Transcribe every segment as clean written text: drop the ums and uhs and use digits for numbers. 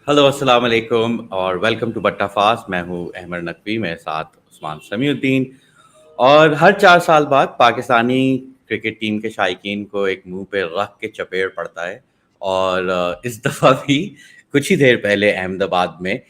Hello अस्सलाम वालेकुम और वेलकम टू बट्टा फास्ट। मैं हूं अहमद नकवी, मेरे साथ उस्मान समीउद्दीन। और हर 4 साल बाद पाकिस्तानी क्रिकेट टीम के शायकीन को एक मुंह पे रख के चपेड़ पड़ता है। और इस दफ़ा भी कुछ ही देर पहले अहमदाबाद में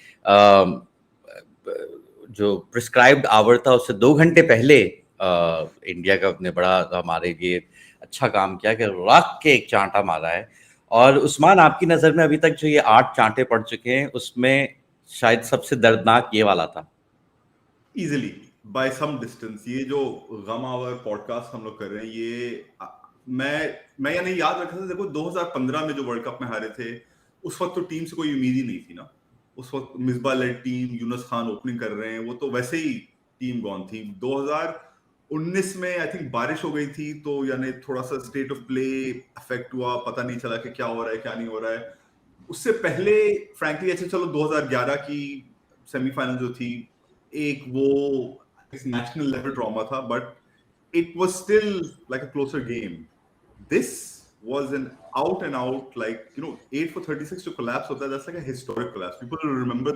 जो प्रिस्क्राइब्ड आवर था उससे 2 घंटे पहले इंडिया का ने बड़ा हमारे लिए अच्छा काम किया कि रख के एक चांटा मारा है। और उस्मान, आपकी नज़र में अभी तक जो ये 8 चांटे पड़ चुके हैं उसमें शायद सबसे दर्दनाक ये वाला था। Easily by some distance. ये जो गम आवर पॉडकास्ट हम लोग कर रहे हैं, मैं ये नहीं याद रखा था। देखो 2015 में जो वर्ल्ड कप में हारे थे, उस वक्त तो टीम से कोई उम्मीद ही नहीं थी ना। उस वक्त Misbah led team, Younis Khan opening कर रहे हैं, वो तो वैसे ही टीम गॉन थी। 2019 में आई थिंक बारिश हो गई थी, तो यानी थोड़ा सा स्टेट ऑफ प्ले अफेक्ट हुआ, पता नहीं चला कि क्या हो रहा है क्या नहीं हो रहा है। उससे पहले फ्रैंकली अच्छा चलो 2011 की सेमीफाइनल जो थी, एक वो नेशनल लेवल ड्रामा था, but it was still like a closer game. This was an out and out, like, 8 for 36 to collapse hota, that's like a historic collapse. People will remember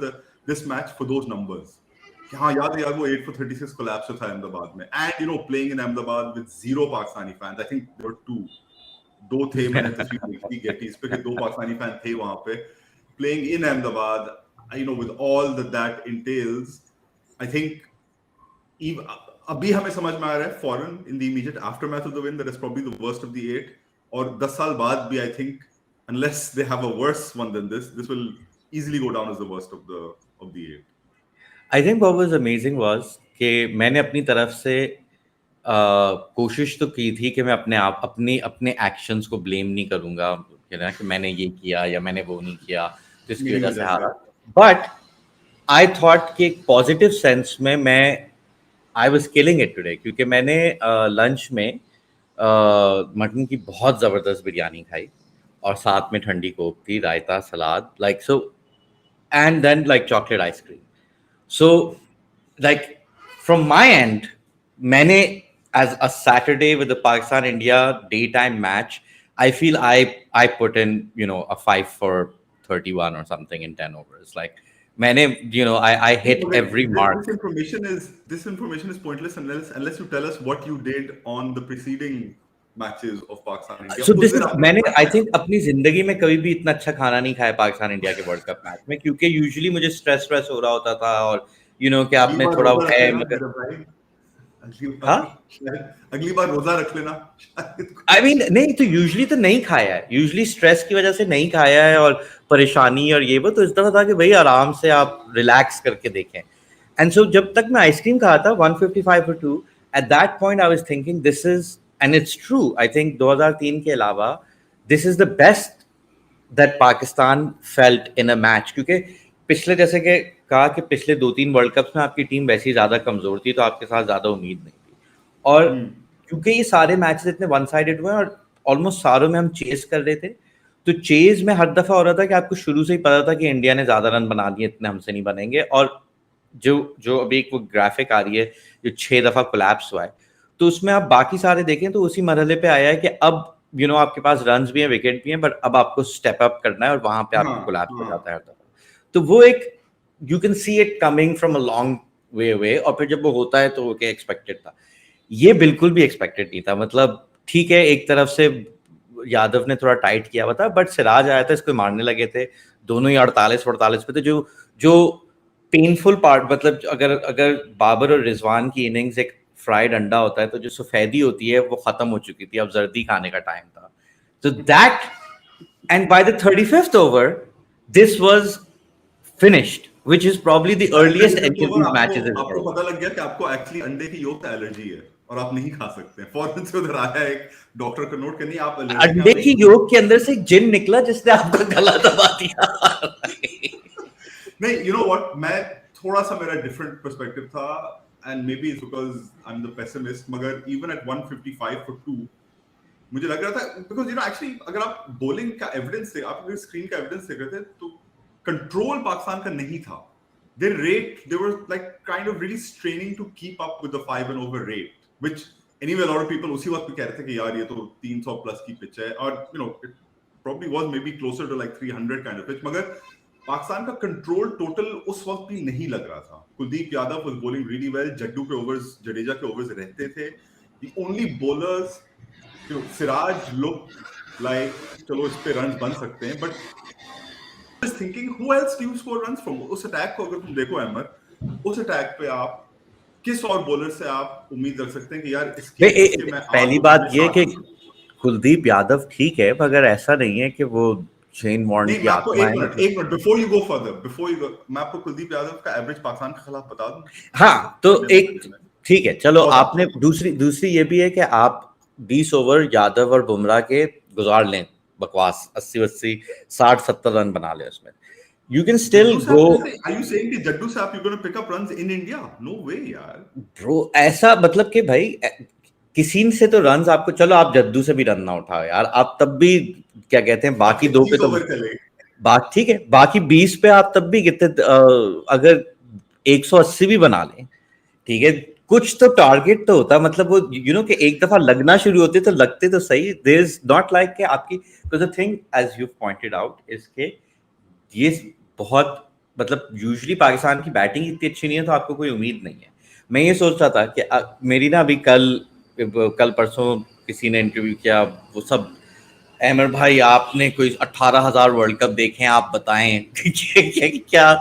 this match for those numbers. कि हाँ याद है यार, वो 8 for 36 collapse था अहमदाबाद में, and playing in Ahmedabad with zero Pakistani fans. I think there were दो थे, मैंने तस्वीर देखी गेटीज पे कि 2 पाकिस्तानी फैन थे वहां पे, playing in Ahmedabad, with all that entails. I think अभी हमें समझ में आ रहा है फॉरन in the immediate aftermath of the win that is probably the worst of the 8, और 10 साल बाद भी I think unless they have a worse one than this will easily go down as the worst of the 8. I think what was amazing was कि मैंने अपनी तरफ से कोशिश तो की थी कि मैं अपने एक्शंस को ब्लेम नहीं करूंगा कि मैंने ये किया या मैंने वो नहीं किया जिसकी मेरी वजह से वजह से हारा। बट आई थॉट कि एक पॉजिटिव सेंस में मैं I was killing it today, क्योंकि मैंने लंच में मटन की बहुत ज़बरदस्त बिरयानी खाई और साथ में ठंडी कोक थी, raita, salad, like so, and then like chocolate ice cream. So like from my end, मैंने as a Saturday with the Pakistan India daytime match, I feel I put in a 5 for 31 or something in 10 overs. Like मैंने I hit Okay, every this, mark. this information is pointless unless you tell us what you did on the preceding matches of Pakistan India. सो उस this दिन is, आपने मैंने क्या आई खाया? Think अपनी जिंदगी में कभी भी इतना अच्छा खाना नहीं खाया पाकिस्तान इंडिया के वर्ल्ड कप मैच में, क्योंकि यूजुअली मुझे स्ट्रेस हो रहा होता था और कि अगली आपने बार थोड़ा वो रोजा रख है लेना मगर। मेरे भाई। अगली हाँ, बार अगली बार रोजा रख लेना, शायद आई कुछ। मीन नहीं तो यूजुअली तो नहीं खाया है, यूजुअली स्ट्रेस की वजह से नहीं खाया है और परेशानी और ये वो, तो इस दफा था कि भाई आराम से आप रिलैक्स करके देखें। एंड सो जब तक मैं आइसक्रीम खाया था 155 for 2, at that point I was thinking this is, and it's true, I think 2003 के अलावा this is the best that Pakistan felt in a match. क्योंकि पिछले, जैसे कि कहा कि पिछले 2-3 वर्ल्ड कप्स में आपकी टीम वैसी ज़्यादा कमज़ोर थी, तो आपके साथ ज़्यादा उम्मीद नहीं थी। और क्योंकि ये सारे मैचेस इतने वन साइडेड हुए हैं और ऑलमोस्ट सारों में हम चेस कर रहे थे, तो चेज में हर दफ़ा हो रहा था कि आपको शुरू से ही पता था कि इंडिया ने ज़्यादा रन बना दिए, इतने हमसे नहीं बनेंगे। और जो जो अभी एक वो ग्राफिक आ रही है जो 6 दफ़ा कोलैप्स हुआ है, तो उसमें आप बाकी सारे देखें तो उसी मरहले पे आया है कि अब आपके पास रन्स भी हैं, विकेट भी हैं, बट अब आपको स्टेप अप करना है और वहां पे हाँ आपको कोलैप्स हो हाँ। जाता है हर दफा। तो वो एक, you can see it coming from a long way away, और फिर जब वो होता है तो ओके, एक्सपेक्टेड था। ये बिल्कुल भी एक्सपेक्टेड नहीं था। मतलब ठीक है, एक तरफ से यादव ने थोड़ा टाइट किया हुआ था, बट सिराज आया था, इसको मारने लगे थे, दोनों ही 48-48 पे थे। जो जो पेनफुल पार्ट, मतलब अगर अगर बाबर और रिजवान की इनिंग्स एक फ्राइड अंडा होता है, तो जो सफेदी होती है वो खत्म हो चुकी थी, अब जर्दी खाने का टाइम था। तो that, and by the 35th over this was finished, which is probably the by earliest any 35th of over these आपको matches is आपको world. पता लग गया कि आपको एक्चुअली अंडे की योक का एलर्जी है और आप नहीं खा सकते। फौरन से उधर आया एक डॉक्टर को नोट करनी, आप एलर्जिक हैं, अंडे आप नहीं की खा योग के अंदर से एक जिन निकला जिसने आपका गला दबा दिया। सकते। नहीं, व्हाट, मैं थोड़ा सा, मेरा डिफरेंट पर्सपेक्टिव था, and may be it's because I am the pessimist, मगर इवन एट 155 for 2 मुझे लग रहा था, बिकॉज एक्चुअली अगर आप बॉलिंग का एविडेंस देख, आप अगर स्क्रीन का एविडेंस देख रहे थे, तो कंट्रोल पाकिस्तान का नहीं था। They were like kind of really straining to keep up with the 5 and over rate, which anyway a lot of people उसी वक्त भी कह रहे थे कि यार ये तो 300 प्लस की पिच है, और it probably was maybe closer to like 300 kind of pitch, मगर पाकिस्तान का कंट्रोल टोटल उस वक्त भी नहीं लग रहा था. Kuldeep Yadav was bowling really well. Jaddu के ओवर्स, जडेजा के ओवर्स रहते थे. The only bowlers, Siraj looked like चलो इस पे रन्स बन सकते हैं, but just thinking who else do you score runs from? उस अटैक को अगर तुम देखो अहमद, उस अटैक पे आप किस और बॉलर से आप उम्मीद कर सकते हैं कि यार इसके मैं 8 पहली ओवर में बात ये 60 कि रन. कुलदीप यादव ठीक है, मगर ऐसा नहीं है कि वो शेन वॉर्न नहीं, की मैं आपको आत्मा एक है, मिनट मतलब. एक minute before you go further, मैं आपको कुलदीप यादव का एवरेज पाकिस्तान के खिलाफ बता दूं हाँ, तो वनडे एक मैचेस में. ठीक है, चलो. बहुत आपने अच्छा. दूसरी ये भी है कि आप 20 ओवर यादव और बुमराह के गुजार लें, बकवास 80 60 70 रन बना ले उसमें, यू कैन स्टिल जड्डू से गो. आप कैसे, आर यू सेइंग कि जड्डू से आप you gonna pick up runs in India? No way यार. ब्रो, ऐसा मतलब कि भाई किसी से तो रन्स आपको, चलो आप जद्दू से भी रन ना उठाओ यार, आप तब भी क्या कहते हैं, बाकी दो पे 25 तो ओवर चले. बात ठीक है, बाकी 20 पे आप तब भी कितने अगर 180 भी बना लें, ठीक है, कुछ तो टारगेट तो होता, मतलब वो कि एक दफा लगना शुरू होते तो लगते तो सही. देयर इज नॉट लाइक कि आपकी, because the thing as you pointed out is के ये बहुत, मतलब यूजुअली पाकिस्तान की बैटिंग इतनी अच्छी नहीं है तो आपको कोई उम्मीद नहीं है. मैं ये सोच रहा था कि मेरी ना अभी कल परसों किसी ने इंटरव्यू किया, वो सब, अहमद भाई आपने कोई 18,000 वर्ल्ड कप देखे हैं, आप बताएं क्या क्या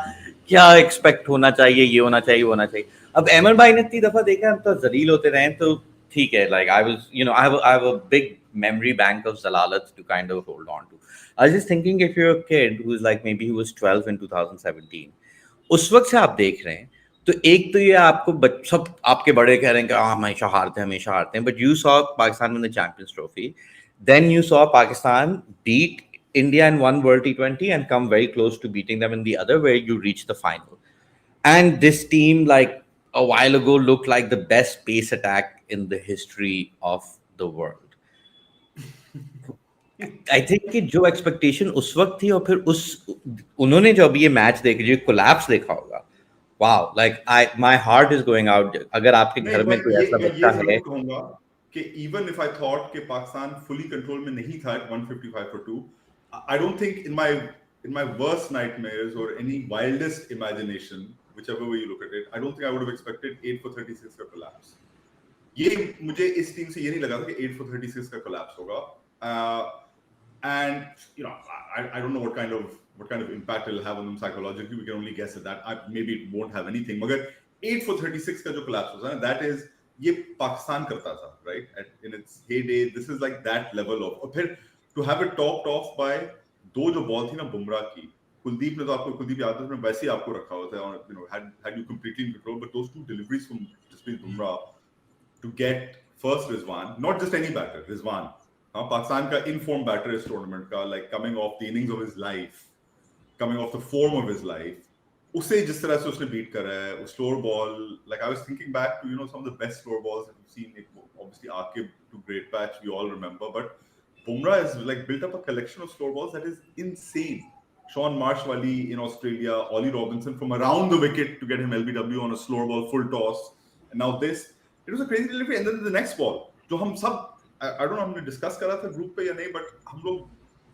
क्या एक्सपेक्ट होना चाहिए, ये होना चाहिए, वो होना चाहिए. अब अहमद भाई ने इतनी दफा देखा, हम तो जलील होते रहे, तो ठीक है, like I was I have a big memory bank of zalalat to kind of hold on to. I was just thinking, if you're a kid who's like maybe he was 12 in 2017, उस वक्त से आप देख रहे हैं, तो एक तो ये आपको सब आपके बड़े कह रहे हैं कि हमेशा हारते हैं, but you saw Pakistan win the champions trophy, then you saw Pakistan beat India in one World T20 and come very close to beating them in the other, where you reach the final. And this team, like a while ago, looked like the best pace attack in the history of the world. I think कि जो expectation उस वक्त थी, और फिर उन्होंने जो अभी ये मैच देखे, जो कोलैप्स देखा होगा, wow, like I my heart is going out. अगर आपके नहीं, घर में पर कोई ऐसा मैं ये बच्चा है. जरूर कहूंगा कि इवन इफ आई थॉट कि पाकिस्तान फुली कंट्रोल में नहीं था at 155 for 2, I don't think in my worst nightmares or any wildest imagination, whichever way you look at it, I don't think I would have expected 8 for 36 का collapse. ये मुझे इस team से ये नहीं लगा था कि 8 for 36 का collapse होगा. And I don't know what kind of impact it'll have on them psychologically. We can only guess at that. Maybe it won't have anything. मगर 8 for 36 का जो collapse होता है, that is, ये पाकिस्तान करता था, right? In its heyday, this is like that level of. और फिर to have it topped off by दो जो बॉल थी ना बुमराह की, कुलदीप यादव ने वैसे ही आपको रखा होता है, had you completely in control, but those two deliveries from Jasprit Bumrah to get first Rizwan, not just any batter, Rizwan, Pakistan का informed batter इस tournament का, like coming off the innings of his life, coming off the form of his life, उसे जिस तरह से उसने beat करा है, वो slower ball, like I was thinking back to some of the best slower balls that we've seen, obviously Akib to great patch, we all remember, but Bumrah has like built up a collection of slower balls that is insane. Sean Marsh wali in Australia, Ollie Robinson from around the wicket to get him LBW on a slower ball full toss, and now this, it was a crazy delivery. And then the next ball, जो हम सब, I don't know हमने discuss करा था group पे या नहीं, but हम लोग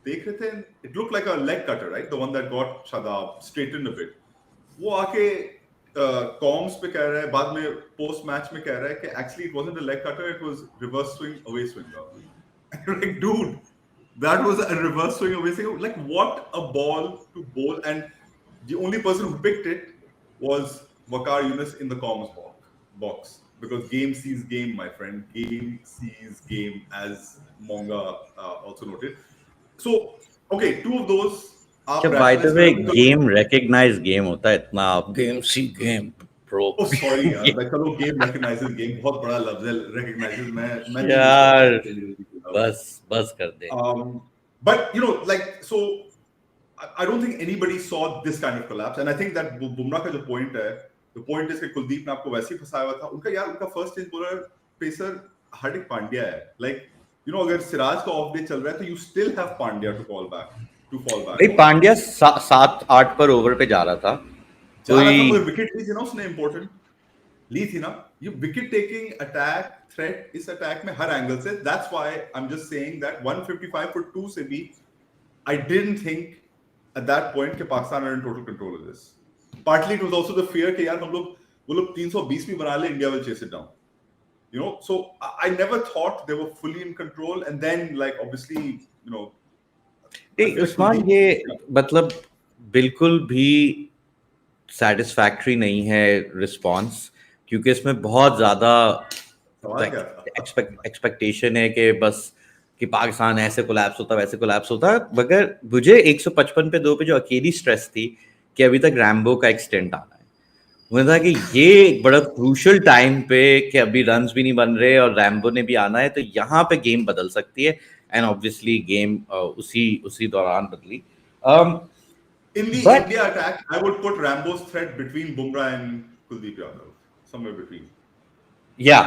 देख रहे थे, it looked like a leg cutter, right? The one that got Shadab straightened a bit. वो आके कॉम्स पे कह रहा है, बाद में पोस्ट मैच में कह रहा है कि actually it wasn't a leg cutter, it was reverse swing away swinger. Like, dude, that was a reverse swing away swinger. Like, what a ball to bowl, and the only person who picked it was Waqar Yunus in the comms box. Because game sees game, my friend. Game sees game, as Monga also noted. So, okay, two of those. क्या by the way, game recognize game होता है इतना, आप game see game pro. Oh, sorry यार, मैं चलो game recognizes game, बहुत बड़ा लफ्ज है recognizes, मैं नहीं use यार करता. बस कर दे. But like, so I don't think anybody saw this kind of collapse, and I think that Bumrah का जो point है, the point is कि कुलदीप ने आपको वैसे ही फंसाया हुआ था. उनका first stage bowler pacer Hardik Pandya है. Like, अगर सिराज का ऑफ डे चल रहा है तो you still have Pandya to fall back. भाई पांड्या 7-8 पर ओवर पे जा रहा था, मगर विकेट ली थी ना उसने, इंपॉर्टेंट ली थी ना. ये विकेट टेकिंग अटैक थ्रेट इस अटैक में हर एंगल से. That's why I am just saying that 155 for 2 से भी I didn't think at that point कि Pakistan are in total control of this. Partly it was also the fear कि यार वो लोग 320 भी बना ले, India will chase it down. You know, so I never thought they were fully in control, and then like obviously, you know, I feel like Usman, Kuldeep, ये मतलब बिल्कुल भी सेटिस्फैक्ट्री नहीं है रिस्पॉन्स, क्योंकि इसमें बहुत ज़्यादा सवाल क्या था? एक्सपेक्टेशन है कि बस कि पाकिस्तान ऐसे कोलैप्स होता वैसे कोलैप्स होता, मगर मुझे 155 पे 2 पे जो अकेली स्ट्रेस थी कि अभी तक रैम्बो का एक्सटेंट आना है, मुझे था कि ये एक बड़ा क्रूशल टाइम पे कि अभी रन्स भी नहीं बन रहे और रैम्बो ने भी आना है, तो यहाँ पे गेम बदल सकती है, एंड ऑब्वियसली गेम उसी उसी दौरान बदली. In the But India attack, I would put Rambo's threat between Bumrah and Kuldeep Yadav, somewhere between. या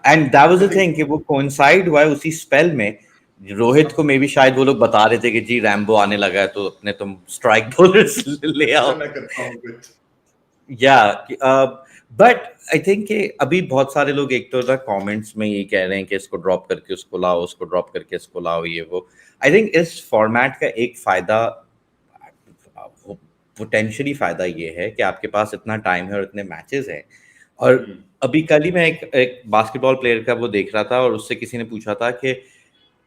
and that was I the think thing कि वो कोइंसाइड हुआ है उसी स्पेल में. रोहित को मे भी शायद वो लोग बता रहे थे कि जी रैम्बो आने लगा है तो अपने तुम स्ट्राइक बॉलर्स ले आओ. मैं करता हूँ कुछ. या बट आई थिंक कि अभी बहुत सारे लोग एक तो कमेंट्स में ये कह रहे हैं कि इसको ड्रॉप करके उसको लाओ, उसको ड्रॉप करके इसको लाओ, ये वो. आई थिंक इस फॉर्मेट का एक फायदा, पोटेंशियली फायदा ये है कि आपके पास इतना टाइम है और इतने मैचेस हैं. और अभी कल ही मैं एक बास्केटबॉल प्लेयर का वो देख रहा था और उससे किसी ने पूछा था कि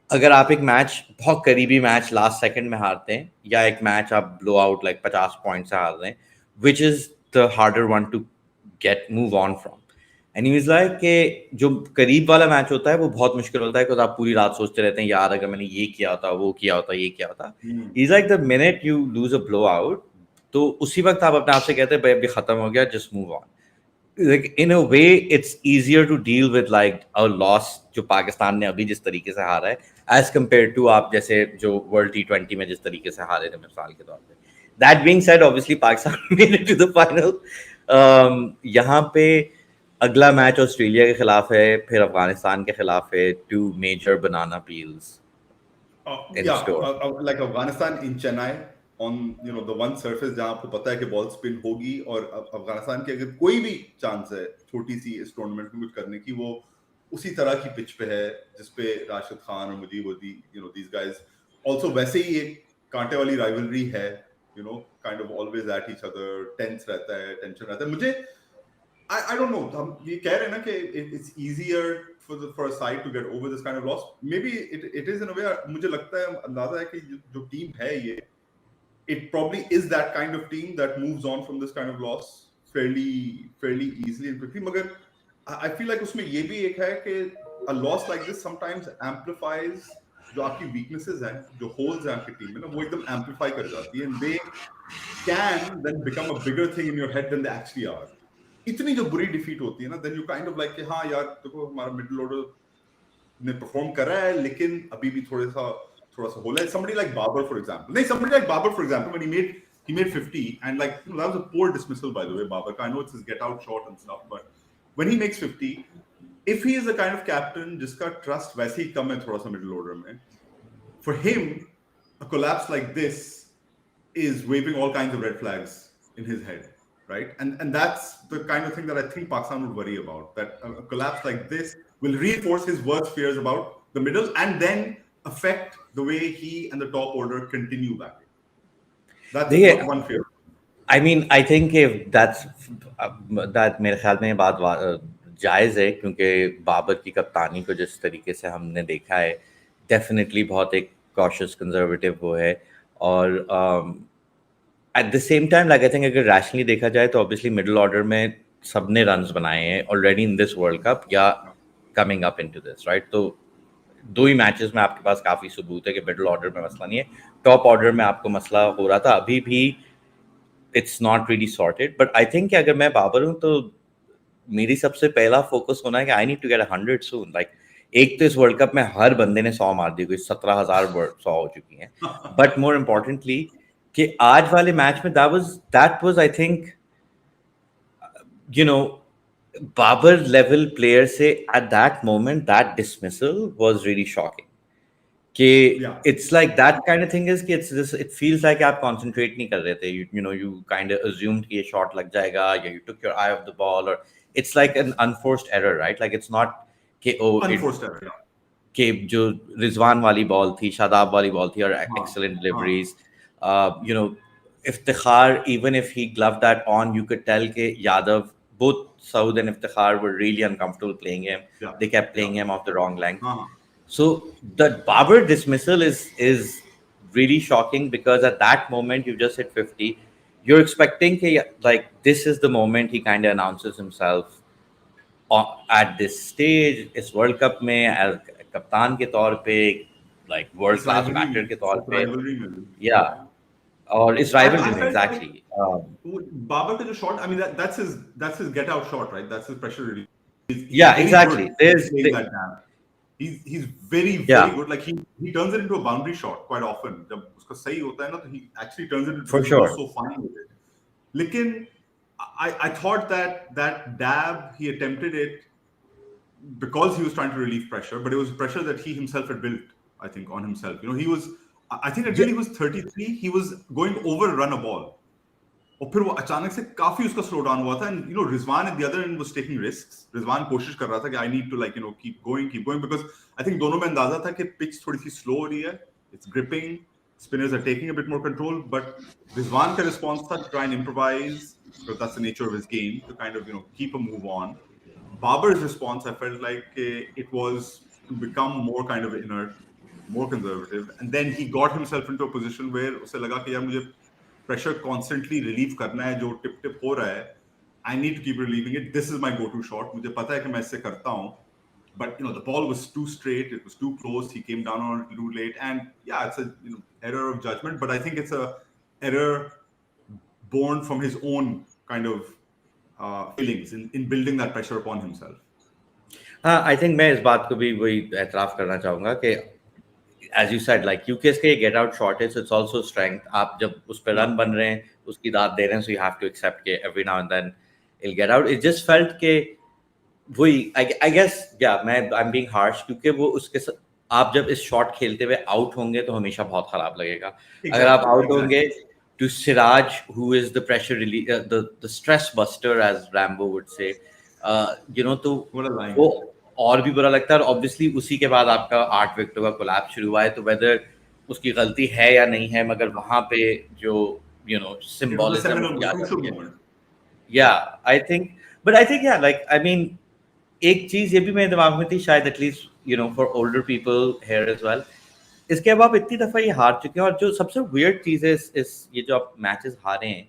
अगर आप एक मैच, बहुत करीबी मैच लास्ट सेकंड में हारते हैं, या एक मैच आप ब्लो आउट लाइक 50 पॉइंट से हार रहे हैं, which is the harder one to get move on from. And he was like कि जो करीब वाला मैच होता है वो बहुत मुश्किल होता है, क्योंकि आप पूरी रात सोचते रहते हैं यार अगर मैंने ये किया होता, वो किया होता, ये किया होता. Is like the minute you lose a blow out, तो उसी वक्त आप अपने आप से कहते हैं भाई अभी खत्म हो गया, just move on. Like in a way it's easier to deal with like a loss जो पाकिस्तान ने अभी जिस तरीके से हारा है, as compared to आप जैसे जो वर्ल्ड T20 में जिस तरीके से हारे थे मिसाल के तौर पे. That being said, obviously Pakistan made it to the final. यहाँ पे अगला मैच ऑस्ट्रेलिया के खिलाफ है, फिर अफगानिस्तान के खिलाफ है. Two major banana peels in store. like Afghanistan in Chennai on the one surface जहां आपको पता है कि बॉल स्पिन होगी, और अफगानिस्तान की अगर कोई भी चांस है छोटी सी इस टूर्नामेंट में कुछ करने की, वो उसी तरह की पिच पे है जिसपे राशिद खान और मुजीब वदी, these guys also वैसे ही एक कांटे वाली राइवलरी है, kind of always at each other, tense रहता है, टेंशन रहता है. मुझे I don't know, हम ये कह रहे हैं ना कि it's easier for a side to get over this kind of loss. Maybe it is in a way. मुझे लगता है, अंदाजा है कि जो टीम है ये, it probably is that kind of team that moves on from this kind of loss fairly easily and quickly. मगर I feel like उसमें ये भी एक है कि a loss like this sometimes amplifies जो आपकी weaknesses हैं, जो holes हैं आपकी टीम में ना, वो एकदम amplify कर जाती है, and they can then become a bigger thing in your head than they actually are. इतनी जो बुरी डिफीट होती है ना, then you kind of like कि हाँ यार देखो हमारा मिडिल ऑर्डर ने परफॉर्म कर रहा है, लेकिन अभी भी थोड़ा सा होल है. somebody like Babar for example, when he made 50, and like that was a poor dismissal by the way, Babar. I know it's his get out shot and stuff, but when he makes 50, if he is the kind of captain जिसका trust वैसे ही कम है थोड़ा सा middle order में, for him a collapse like this is waving all kinds of red flags in his head. Right, and that's the kind of thing that I think Pakistan would worry about. That a collapse like this will reinforce his worst fears about the middle, and then affect the way he and the top order continue batting. That's one fear. I mean, I think if that मेरे ख्याल में ये बात जायज़ है, क्योंकि बाबर की कप्तानी को जिस तरीके से हमने देखा है, डेफिनेटली बहुत एक कॉशियस कंजर्वेटिव वो है. और at the same time like I think अगर रैशनली देखा जाए तो ऑब्वियसली मिडिल ऑर्डर में सबने रन्स बनाए हैं already in this world cup या coming up into this, right. तो दो ही मैचेस में आपके पास काफ़ी सबूत है कि मिडिल ऑर्डर में मसला नहीं है. टॉप ऑर्डर में आपको मसला हो रहा था, अभी भी it's not really sorted. But I think कि अगर मैं बाबर हूँ तो मेरी सबसे पहला फोकस होना है कि I need to get 100 soon. Like एक तो इस वर्ल्ड कप में हर बंदे ने 100 मार दी, कोई 17,000 100 हो चुकी हैं. बट मोर इम्पोर्टेंटली कि आज वाले मैच में that was I think Babar level player से at that moment that dismissal was really shocking. कि it's like that kind of thing is कि it feels like आप concentrate नहीं कर रहे थे. You kind of assumed कि ये shot लग जाएगा, या you took your eye off the ball, or it's like an unforced error, right? Like it's not कि unforced error. कि जो रिजवान वाली बॉल थी, शादाब वाली बॉल थी, और excellent deliveries. You know, Iftikhar, even if he gloved that on, you could tell that Yadav, both Saud and Iftikhar were really uncomfortable playing him. Yeah, They kept yeah. playing him off the wrong length. Uh-huh. So the Babar dismissal is really shocking, because at that moment you just hit 50. You're expecting like this is the moment he kind of announces himself at this stage, इस world cup में as कप्तान के तौर पे, like world इस class rivalry batter के तौर इस पे, rivalry में भी. yeah, और इस I rivalry में felt like exactly. Babar to the shot. I mean, that's his get out shot, right? That's his pressure release. He's Yeah, very exactly. good at playing that down. He's very Yeah, good. Like he turns it into a boundary shot quite often. जब उसका सही होता है ना, तो he actually turns it into, for he goes sure. so fine with it. लेकिन I thought that dab he attempted it because he was trying to relieve pressure, but it was pressure that he himself had built, I think, on himself. You know, he was, I think until he was 33, he was going over run a ball. और फिर वो अचानक से काफी उसका slow down हुआ था, and you know Rizwan at the other end was taking risks. Rizwan कोशिश कर रहा था कि I need to, like, you know, keep going because I think दोनों में अंदाजा था कि पिच थोड़ी सी स्लो हो रही है, it's gripping, spinners are taking a bit more control, but Rizwan का response था to try and improvise, because that's the nature of his game, to kind of, you know, keep a move on. Babar's response, I felt like it was to become more kind of inert, more conservative, and then he got himself into a position where उसे लगा कि यार मुझे pressure constantly relieve करना है, जो tip tip हो रहा है, I need to keep relieving it. This is my go-to shot. मुझे पता है कि मैं इससे करता हूँ, but you know the ball was too straight, it was too close, he came down on it too late, and yeah, it's a, you know, error of judgment, but I think it's a error born from his own kind of feelings in building that pressure upon himself. हाँ, I think मैं इस बात को भी वही एतराफ़ करना चाहूँगा कि as you said, like UK's के get out shot is, it's also strength. आप जब उस पे Yeah. रन बन रहे हैं, उसकी दाद दे रहे हैं, so you have to accept कि every now and then it'll get out. It just felt कि वही, I guess, yeah, I'm being harsh, क्योंकि वो उसके आप जब इस शॉट खेलते हुए आउट होंगे तो हमेशा बहुत खराब लगेगा. अगर आप आउट होंगे to Siraj, who is the pressure relief, the stress buster, as Rambo would say, you know, तो वो और भी बुरा लगता है. और ऑब्वियसली उसी के बाद आपका 8 विकेटों का कोलैप्स शुरू हुआ है, तो वेदर उसकी गलती है या नहीं है, मगर वहां पे जो you know symbolism, yeah I think, but I think, yeah like I mean, एक चीज ये भी मेरे दिमाग में थी शायद, at least you know for older people here as well, इसके अब आप इतनी दफा ये हार चुके हैं, और जो सबसे वियर्ड चीज है इस ये जो आप मैचेस हारे हैं,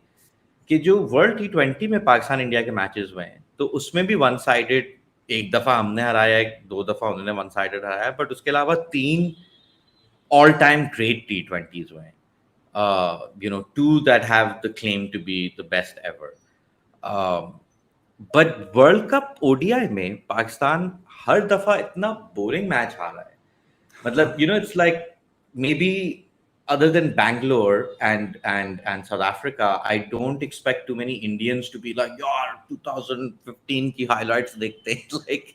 कि जो वर्ल्ड T20 में पाकिस्तान इंडिया के मैचेस हुए हैं, तो उसमें भी वन साइडेड, एक दफा हमने हराया है, 2 दफा उन्होंने वन साइडेड हराया है, बट उसके अलावा 3 ऑल टाइम ग्रेट T20s हुए हैं. You know, 2 that have the claim to be the best ever. But world cup ODI में पाकिस्तान हर दफा इतना बोरिंग मैच हारा है. मतलब you know, it's like maybe other than Bangalore and South Africa, I don't expect too many Indians to be like, yaar 2015 की highlights देखते हैं. Like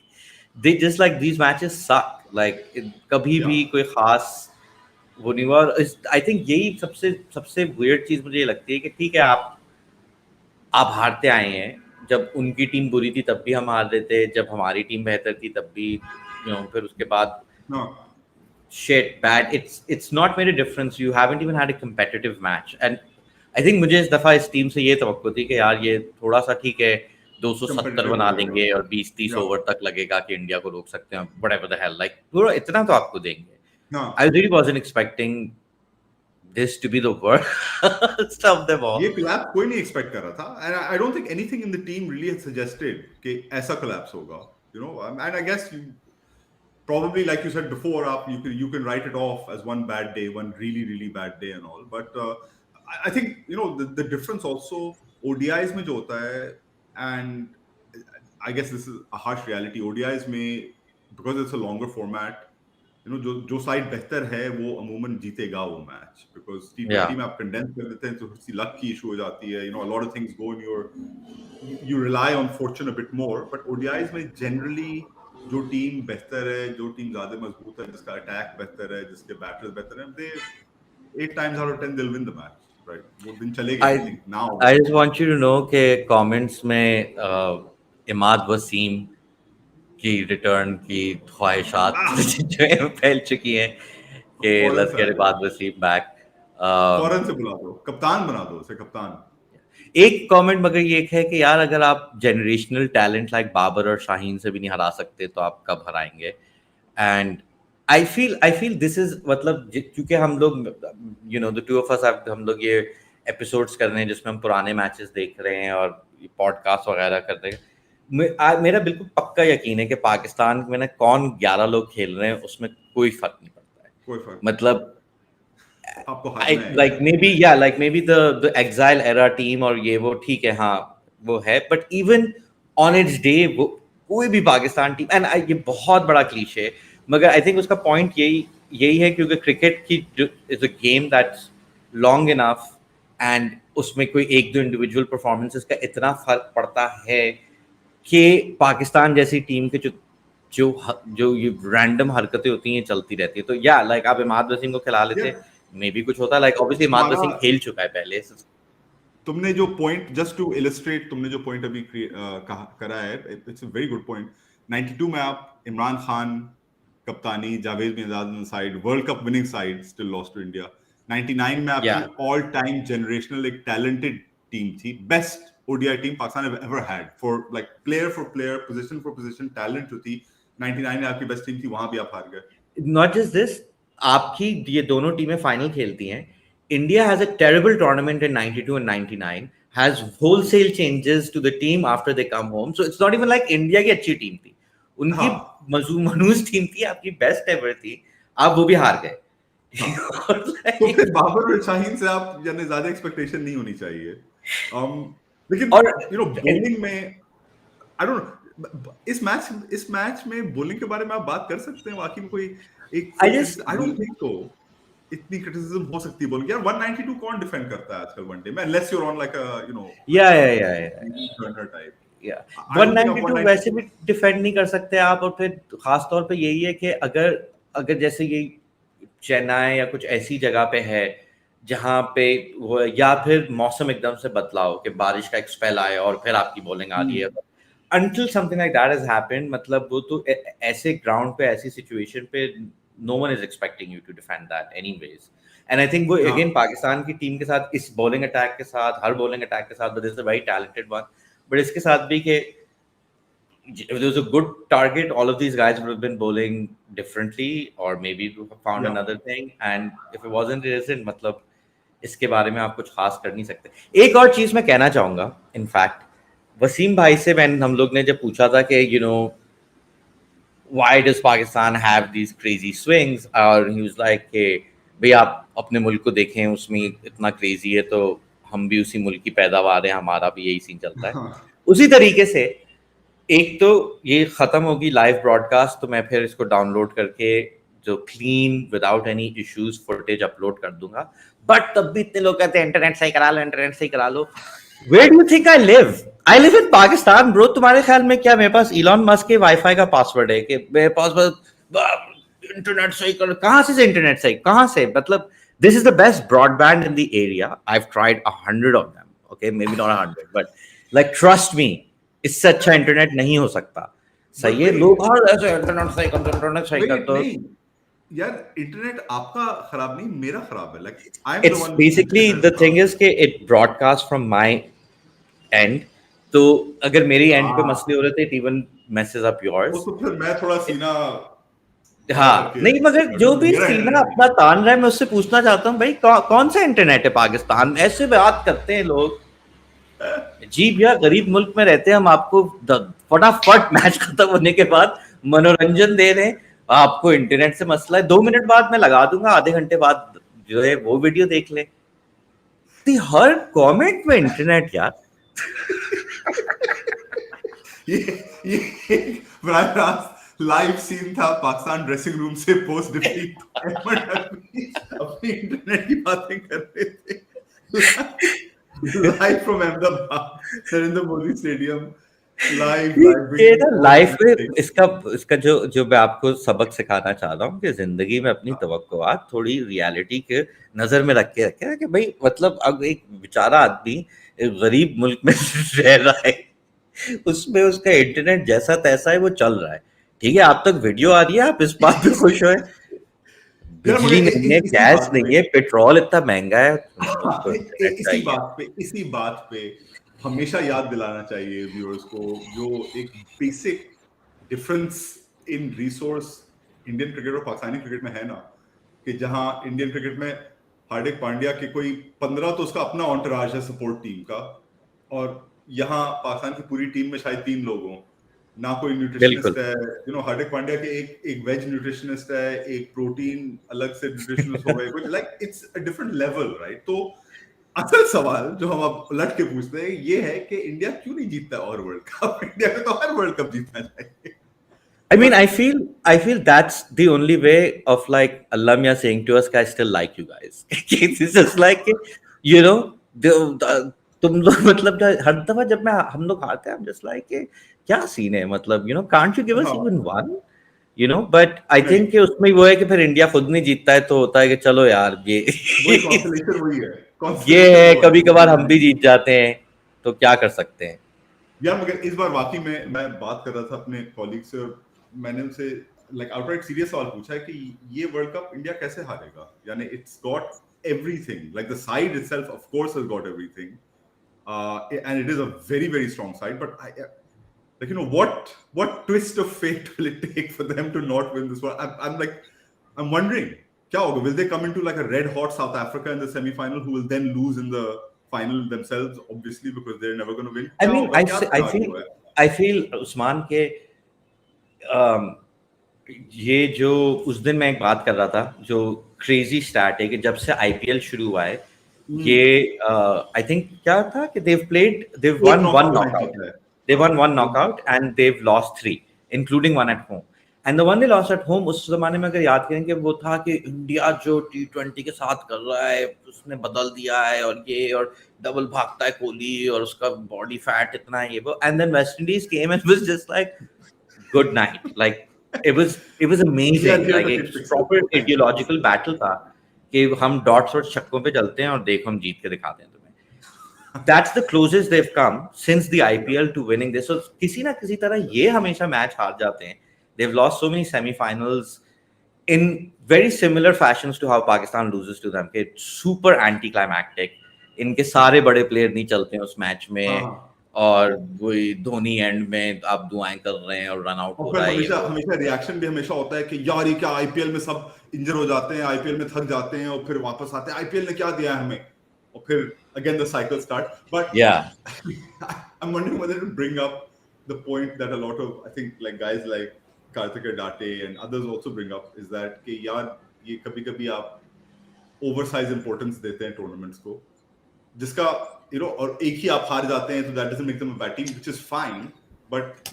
they just, like, these matches suck. Like कभी भी कोई खास वो नहीं हुआ. I think यही सबसे weird चीज मुझे ये लगती है कि ठीक है, आप हारते आए हैं. जब उनकी टीम बुरी थी तब भी हम हार देते, जब हमारी टीम बेहतर थी तब भी, you know, फिर उसके बाद shit bad, it's not made a difference. You haven't even had a competitive match, and I think मुझे इस दफा इस टीम से ये तवक्को थी कि यार ये थोड़ा सा ठीक है, 270 बना देंगे और 20-30 ओवर तक लगेगा कि इंडिया को रोक सकते हैं, whatever the hell, like थोड़ा इतना तो आपको देंगे. I really wasn't expecting this to be the worst of them all. ये collapse कोई नहीं expect कर रहा था, and I don't think anything in the team really had suggested कि ऐसा collapse होगा, you know, and I guess probably, like you said before, you can write it off as one bad day, one really really bad day and all, but I think, you know, the difference also ODIs में जो होता है, and I guess this is a harsh reality, ODIs में, because it's a longer format, you know, जो side बेहतर है वो अमूमन जीतेगा वो मैच, because T20 में आप कंडेंस कर देते हैं तो थोड़ी सी लक की इशू हो जाती है, you know, a lot of things go in you rely on fortune a bit more, but ODIs में generally जो टीम बेहतर है, जो टीम ज्यादा मजबूत है, जिसका अटैक बेहतर है, जिसके बैटर्स बेहतर हैं, they 8 times out of 10 they'll win the match, right? वो दिन चलेगा. I think now I just want you to know कि कमेंट्स में इमाद वसीम की रिटर्न की ख्वाहिशात जो है फैल चुकी हैं कि let's get Imad Wasim back. फौरन से बुला दो, कप्तान बना दो उसे, कप्तान। एक कमेंट मगर ये है कि यार अगर आप जनरेशनल टैलेंट लाइक बाबर और शाहीन से भी नहीं हरा सकते तो आप कब हराएंगे? And I feel this is मतलब क्योंकि हम लोग द टू ऑफ अस हम लोग ये एपिसोड्स कर रहे हैं जिसमें हम पुराने मैचेस देख रहे हैं और पॉडकास्ट वगैरह कर रहे हैं। मेरा बिल्कुल पक्का यकीन है कि पाकिस्तान में ना कौन 11 लोग खेल रहे हैं उसमें कोई फर्क नहीं पड़ता है। कोई फर्क मतलब आपको I हारना है like यार। maybe yeah like maybe the exile era team और ये वो ठीक है, हाँ वो है, but even on its day वो कोई भी पाकिस्तान टीम एंड ये बहुत बड़ा क्लीशे है मगर आई थिंक उसका पॉइंट यही यही है क्योंकि क्रिकेट की is a game that's long enough and उसमें कोई एक दो इंडिविजुअल परफॉर्मेंसेस का इतना फर्क पड़ता है कि पाकिस्तान जैसी टीम के जो जो जो ये रैंडम हरकतें होती हैं चलती रहती है। तो या लाइक आप इमाद वसीम को खिला लेते, यार मे भी कुछ होता, लाइक ऑब्वियसली इमाद तुम्हारा वसीम खेल चुका है पहले। तुमने जो पॉइंट, जस्ट टू इलस्ट्रेट, तुमने जो पॉइंट अभी करा है, it's a very good point. 92 में आप इमरान खान कप्तानी, जावेद बिन आजाद side, world cup winning side, still lost to India. 99 में या आपकी ऑल टाइम जनरेशनल एक टैलेंटेड टीम थी, best ODI team Pakistan ever had, for like player for player, position for position, talent जो थी 99 में आपकी बेस्ट टीम थी, वहां भी आप हार गए। नॉट जस्ट दिस, आपकी ये दोनों टीमें फाइनल खेलती हैं। India has a terrible tournament in 92 and 99, has wholesale changes to the team after they come home, so it's not even like India की अच्छी टीम थी, उनकी हाँ मनूज टीम थी, आपकी बेस्ट एवर थी, आप वो भी हार गए। हाँ, और तो like, फिर बाबर और शाहीन से आप यानी ज्यादा एक्सपेक्टेशन नहीं होनी चाहिए। लेकिन और बॉलिंग में आई डोंट, इस मैच में बॉलिंग के बारे में आप बात कर सकते हैं वाकई में कोई एक आई फुल, just I don't think so इतनी क्रिटिसिज्म हो सकती है बॉलिंग यार। 192 कौन डिफेंड करता है आजकल वनडे में, unless you are on like a या टाइप। या आई डोंट थिंक आप 192 वैसे 192 भी डिफेंड नहीं कर सकते आप, और फिर खास तौर पे यही है कि अगर अगर जैसे ये चेन्नई या कुछ ऐसी जगह पे है जहाँ पे वो, या फिर मौसम एकदम से बदलाव कि बारिश का एक स्पेल आए और फिर आपकी बॉलिंग आ रही है, until something like that has happened, मतलब वो तो ऐसे ग्राउंड पे ऐसी सिचुएशन पे no one is expecting you to defend that anyways, and I think वो हाँ again पाकिस्तान की टीम के साथ इस बॉलिंग अटैक के साथ, हर बॉलिंग अटैक के साथ, this is a very talented one, but इसके साथ भी कि if there was a good target, all of these guys would have been bowling differently, or maybe found या another thing. And if it wasn't, it isn't. मतलब इसके बारे में आप कुछ खास कर नहीं सकते। एक और चीज मैं कहना चाहूंगा, इनफैक्ट वसीम भाई से हम लोग ने जब पूछा था कि why does Pakistan have these crazy swings, और he was like कि भाई आप अपने मुल्क को देखें, उसमें इतना क्रेजी है तो हम भी उसी मुल्क की पैदावार है, हमारा भी यही सीन चलता है। हाँ उसी तरीके से एक तो ये खत्म होगी लाइव ब्रॉडकास्ट, तो मैं फिर इसको डाउनलोड करके जो clean without any issues footage upload कर दूंगा, बट तब भी इतने लोग कहते हैं इंटरनेट सही करा लो, इंटरनेट सही करा लो। Where do you think I live? I live in Pakistan bro. तुम्हारे ख्याल में क्या मेरे पास इलॉन मस्क के वाईफाई का पासवर्ड है कि मेरे पास बस इंटरनेट सही कर? कहां से इंटरनेट सही, कहां से? मतलब this is the best broadband in the area, I have tried 100 of them, okay may be not 100, but like trust me, इससे अच्छा इंटरनेट नहीं हो सकता। बट सही है, लोग हर ऐसे इंटरनेट सही कर दो, इंटरनेट सही कर वेट दो। नहीं यार, इंटरनेट आपका खराब नहीं, मेरा खराब है। Like I am the it's one basically the thing is कि it broadcast from my end, तो अगर मेरी एंड पे मसले हो रहे थे, इट इवन messes up वो yours। तो फिर मैं थोड़ा सीना खड़ा हाँ करके नहीं, मगर जो भी मेरा सीना इंटरनेट अपना नहीं। तान रहा है, मैं उससे पूछना चाहता हूँ भाई कौन सा इंटरनेट है पाकिस्तान में? ऐसे बात करते हैं लोग। जी भैया, गरीब मुल्क में रहते हैं हम, आपको फटाफट मैच खत्म होने के बाद मनोरंजन दे रहे हैं, आपको इंटरनेट से मसला है, 2 मिनट बाद मैं लगा दूंगा, आधे घंटे बाद जो है वो वीडियो देख ले। हर कमेंट में इंटरनेट यार। ये ये बराह रास्त लाइव सीन था पाकिस्तान ड्रेसिंग रूम से पोस्ट डिफीट, अपनी इंटरनेट की बातें कर रहे थे live from Ahmedabad, Narendra Modi stadium, live ये ना लाइफ में इसका इसका जो जो मैं आपको सबक सिखाना चाह रहा हूँ कि जिंदगी में अपनी तवक्कुआत थोड़ी रियलिटी के नजर में रख के रखे कि भाई मतलब अब एक बेचारा आदमी एक गरीब मुल्क में रह रहा है, उसमें उसका इंटरनेट जैसा तैसा है वो चल रहा है, ठीक है, आप तक वीडियो आ रही है, आप इस बात पे खुश हो, यार बिजली मगर नहीं है, इसी गैस बात नहीं पे है, पेट्रोल इतना महंगा है, उसको इंटरनेट इसी चाहिए। इसी बात पे हमेशा याद दिलाना चाहिए व्यूअर्स को जो एक basic difference in resource Indian cricket और पाकिस्तानी क्रिकेट में है ना, कि जहां इंडियन क्रिकेट में हार्दिक पांड्या के कोई 15 तो उसका अपना ऑन्टराज है सपोर्ट टीम का, और यहाँ पाकिस्तान की पूरी टीम में शायद 3 लोग हों, ना कोई बिल्कुल न्यूट्रिशनिस्ट है, हार्दिक पांड्या के एक वेज न्यूट्रिशनिस्ट है, एक प्रोटीन अलग से न्यूट्रिशनिस्ट हो गए, कुछ like it's a different level, right? तो असल सवाल जो हम अब उलट के पूछते हैं ये है कि इंडिया क्यों नहीं जीतता और वर्ल्ड कप? इंडिया को तो हर वर्ल्ड कप जीतना चाहिए। I mean, but I feel that's the only way of like Allah Mia saying to us, "I still like you guys." It's just like, you know, तुम लोग मतलब हर दफा जब मैं हम लोग हारते हैं, I'm just like क्या सीन है, मतलब can't you give us हाँ, even one? But I नहीं, think कि उसमें वो है कि फिर इंडिया खुद नहीं जीतता है, तो होता है कि चलो यार ये वही कॉन्स्टलेशन वही है, ये कॉन्स्टलेशन है, वो है कभी कि कभार इंडिया हम नहीं भी जीत जीत जाते हैं, तो क्या कर सकते हैं। यार। मगर इस बार वाकई में मैं बात कर रहा था अपने कॉलीग से, और मैंने उनसे लाइक आउटराइट सीरियस सवाल पूछा है कि ये वर्ल्ड कप इंडिया कैसे हारेगा? यानी it's got everything, like the side itself of course has got everything, and it is a very very strong side, but like what twist of fate will it take for them to not win this one? I'm wondering kya hoga, will they come into like a red hot South Africa in the semi final who will then lose in the final themselves, obviously, because they're never going to win? I Kya mean, hoga, kya scenario hai? I feel Usman के ये जो उस दिन मैं एक बात कर रहा था, जो क्रेजी स्टैट है कि जब से आईपीएल शुरू हुआ है, ये आई थिंक क्या था कि they've एक won one knockout match knockout, जीता है। they हाँ, won one एक knockout and they've lost 3, including one at home. And the one they lost at home, उस जमाने में अगर याद करेंगे, वो था कि इंडिया जो T20 के साथ कर रहा है उसने बदल दिया है, और डबल भागता है कोहली, और उसका बॉडी फैट इतना है, ये वो, and then West Indies came and was just like good night. Like it was India amazing. here Like the एक hit fixes, proper thank you. ideological battle था कि हम डॉट्स और छक्कों पे चलते हैं और देखो हम जीत के दिखाते हैं तुम्हें. That's the closest they've come since the Yeah. IPL to winning this. So किसी ना किसी तरह ये हमेशा मैच हार जाते हैं. They've lost so many semi-finals in very similar fashions to how Pakistan loses to them. It's super anticlimactic. इनके सारे बड़े प्लेयर नहीं चलते हैं उस मैच हाँ, में, हाँ। और वही धोनी एंड में आप दुआएं कर रहे हैं और रन आउट और हो फिर रहा है, ये हमेशा वो. हमेशा रिएक्शन भी हमेशा होता है कि यार ये क्या, आईपीएल में सब इंजर हो जाते हैं, आईपीएल में थक जाते हैं और फिर वापस आते हैं, आईपीएल ने क्या दिया है हमें, और फिर again the cycle start. But Yeah. I'm wondering whether to bring up the point that a lot of, I think, like guys like Karthik Date and others also bring up, is that कि यार ये कभी-कभी आप oversize importance देते हैं tournaments को, जिसका और एक ही आप हार जाते हैं, तो that doesn't make them a bad team, which is fine, but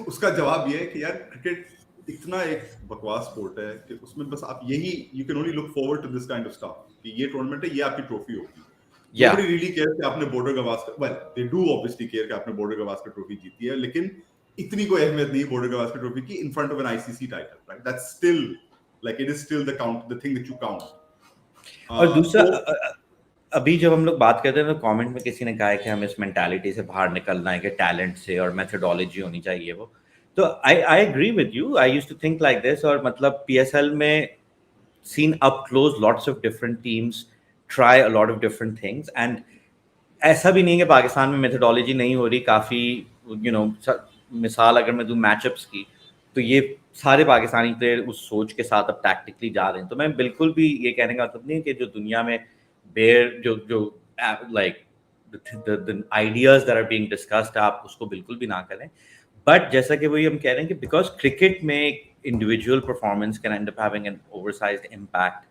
उसका जवाब ये है कि यार क्रिकेट इतना एक बकवास स्पोर्ट है कि उसमें बस आप यही, you can only look forward to this kind of stuff कि ये टूर्नामेंट है, ये आपकी ट्रॉफी होगी. Yeah. Nobody really cares कि आपने border Gavaskar, well they do obviously care कि आपने बॉर्डर गवास्कर ट्रॉफी जीती है, लेकिन इतनी कोई अहमियत नहीं बॉर्डर गवास्कर ट्रॉफी की in front of an ICC title, right? That's still, like, it is still the thing that you count. और दूसरा तो अभी जब हम लोग बात करते हैं तो कमेंट में किसी ने कहा है कि हमें इस मेंटालिटी से बाहर निकलना है कि टैलेंट से और मेथोडोलॉजी होनी चाहिए वो. तो I agree with you. I used to think like this, और मतलब पीएसएल में seen up close lots of different teams try a lot of different things, and ऐसा भी नहीं है कि पाकिस्तान में मेथोडोलॉजी नहीं हो रही. काफ़ी मिसाल अगर मैं दूं मैचअप्स की, तो ये सारे पाकिस्तानी प्लेयर उस सोच के साथ अब टैक्टिकली जा रहे हैं. तो मैं बिल्कुल भी ये कहने का मतलब नहीं है कि जो दुनिया में बेयर जो जो like the ideas that are being discussed, आप उसको बिल्कुल भी ना करें. बट जैसा कि वही हम कह रहे हैं कि बिकॉज क्रिकेट में individual performance can and up having an oversized impact,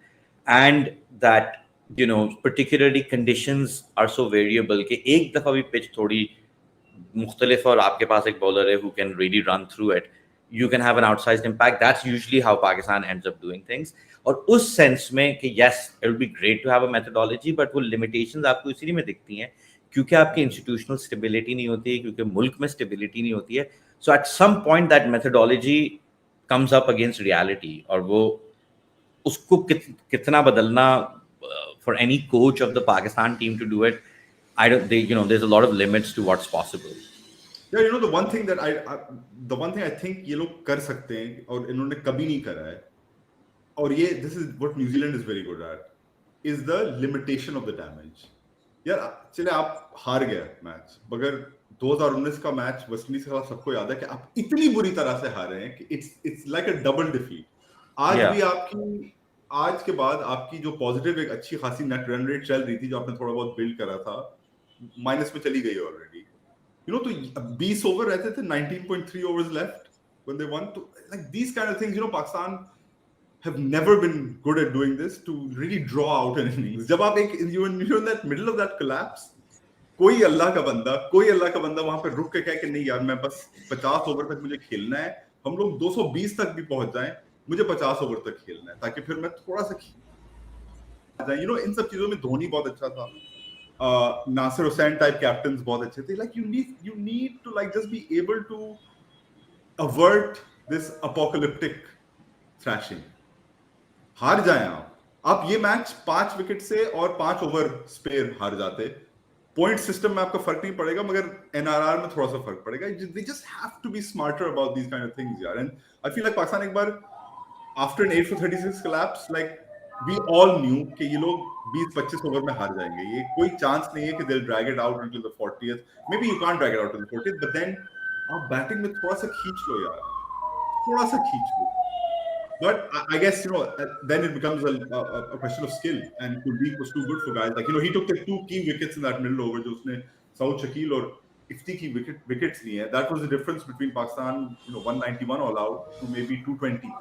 and that particularly conditions are so variable कि एक दफ़ा भी पिच थोड़ी मुख्तलिफ और आपके पास एक बॉलर है who can really run through it, you can have an outsized impact. That's usually how Pakistan ends up doing things. और उस सेंस में कि yes, it would be great to have a methodology, but वो limitations आपको इसीलिए में दिखती हैं क्योंकि आपकी इंस्टीट्यूशनल स्टेबिलिटी नहीं होती है, क्योंकि मुल्क में स्टेबिलिटी नहीं होती है. So at some point that methodology comes up against reality, और वो उसको कितना बदलना for any coach of the Pakistan team to do it, I don't. There's a lot of limits to what's possible. Yeah, the one thing that the one thing I think ये लोग कर सकते हैं और इन्होंने कभी नहीं करा है, और ये this is what New Zealand is very good at, is the limitation of the damage. यार चले आप हार गए मैच, मगर 2019 का मैच वेस्ट इंडीज के खिलाफ सबको याद है कि आप इतनी बुरी तरह से हारे हैं कि it's like a double defeat. आज Yeah. भी आपकी, आज के बाद आपकी जो पॉजिटिव एक अच्छी खासी नेट रन रेट चल रही थी, जो आपने थोड़ा बहुत बिल्ड करा था, माइनस में चली गई ऑलरेडी. यू नो, तो 20 ओवर रहते थे, 19.3 overs left when they won. तो like these kind of things, you know, Pakistan have never been good at doing this, to really draw out an innings. जब आप एक you're in that middle of that collapse, कोई अल्लाह का बंदा वहां पे रुक के कहे कि नहीं यार, मैं बस 50 ओवर तक मुझे खेलना है, हम लोग 220 तक भी पहुंच जाएं, मुझे 50 ओवर तक खेलना है, ताकि फिर मैं थोड़ा सा जाए. यू नो, इन सब चीजों में धोनी बहुत अच्छा था, नासिर हुसैन टाइप कैप्टन्स बहुत अच्छे थे. Like you need to like just be able to avert this apocalyptic thrashing. हार जाए आप ये मैच 5 विकेट से और 5 ओवर स्पेयर हार जाते, पॉइंट सिस्टम में आपका फर्क नहीं पड़ेगा, मगर एनआरआर में थोड़ा सा फर्क पड़ेगा. They just have to be smarter about these kind of things यार. And I feel like Pakistan एक बार after an 8 for 36 collapse, like we all knew कि ये लोग 20-25 ओवर में हार जाएंगे. ये कोई चांस नहीं है कि they will drag it out until the 40th. May be you can't drag it out to the 40th, but then आप बैटिंग में थोड़ा सा खींच लो यार, थोड़ा सा खींच लो. But I guess, you know, then it becomes a question of skill, and Kuldeep was too good for guys. Like, you know, he took the 2 key wickets in that middle over, जो उसने Saud Shakil और Ifti की wickets ली हैं. That was the difference between Pakistan, you know, 191 all out to maybe 220.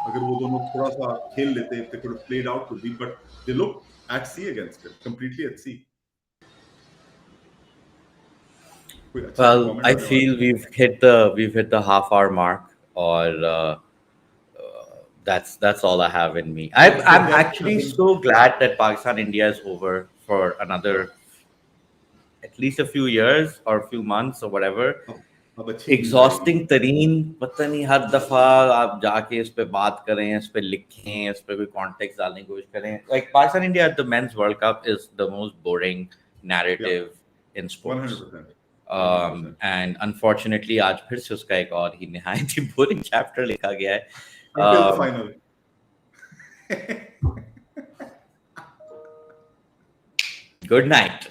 अगर वो दोनों थोड़ा सा खेल लेते, if they could have played out Kuldeep, but they looked at sea against him, completely at sea. Well, I feel we've hit the half hour mark, or that's all I have in me. I'm actually so glad that Pakistan India is over for another at least a few years or a few months or whatever. Exhausting तरीन, पता नहीं हर दफा आप जाके इस पे बात करें, इस पे लिखें, इस पे कोई कॉन्टेक्स्ट डालने की कोशिश करें. Like Pakistan India at the men's World Cup is the most boring narrative in sports. 100%. And unfortunately आज फिर से उसका एक और ही निहायत ही बोरिंग चैप्टर लिखा गया है. Until the final. Good night.